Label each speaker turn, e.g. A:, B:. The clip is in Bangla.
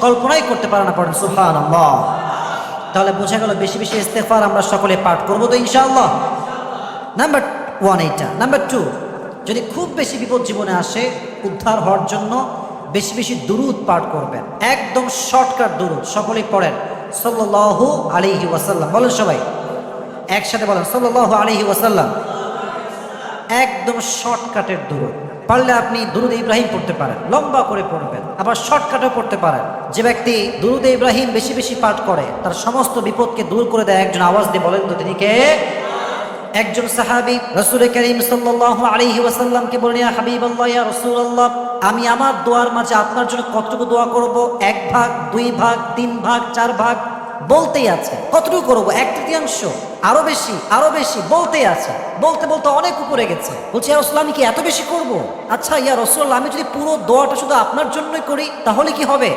A: কল্পনাই করতে পারে না। পড়েন সুবহানাল্লাহ। তাহলে বোঝা গেল বেশি বেশি ইস্তেগফার আমরা সকলে পাঠ করবো তো ইনশাআল্লাহ। নাম্বার 1 এইটা। নাম্বার 2, যদি খুব বেশি বিপদ জীবনে আসে, উদ্ধার হওয়ার জন্য বেশি বেশি দুরূদ পাঠ করবেন। একদম শর্টকাট দুরূদ, সকলেই পড়েন সাল্লাল্লাহু আলাইহি ওয়াসাল্লাম। বলেন সবাই একসাথে বলেন সাল্লাল্লাহু আলাইহি ওয়াসাল্লাম। একদম শর্টকাটের দুরূদ। পারলে আপনি দুরূদ ইব্রাহিম পড়তে পারেন, লম্বা করে পড়বেন, আবার শর্টকাটও পড়তে পারেন। যে ব্যক্তি দুরূদ ইব্রাহিম বেশি বেশি পাঠ করে তার সমস্ত বিপদকে দূর করে দেয়। একজন আওয়াজ দিয়ে বলেন তো তিনি কে? একজন সাহাবী রাসূল করিম সাল্লাল্লাহু আলাইহি ওয়াসাল্লামকে বলেন, ইয়া হাবিবাল্লাহ, ইয়া রাসূলুল্লাহ, আমি আমার দোয়ার মাঝে আপনার জন্য কতটুকু দোয়া করব? 1 ভাগ, 2 ভাগ, 3 ভাগ, 4 ভাগ বলতেই আছে। কতটুকু করব? 1/3, আরো বেশি, আরো বেশি বলতেই আছে। বলতে বলতে অনেক উপরে গেছে। বলছে, ইয়া রাসূলুল্লাহ, আমি কি এত বেশি করব? আচ্ছা ইয়া রাসূলুল্লাহ, আমি যদি পুরো দোয়াটা শুধু আপনার জন্যই করি তাহলে কি হবে?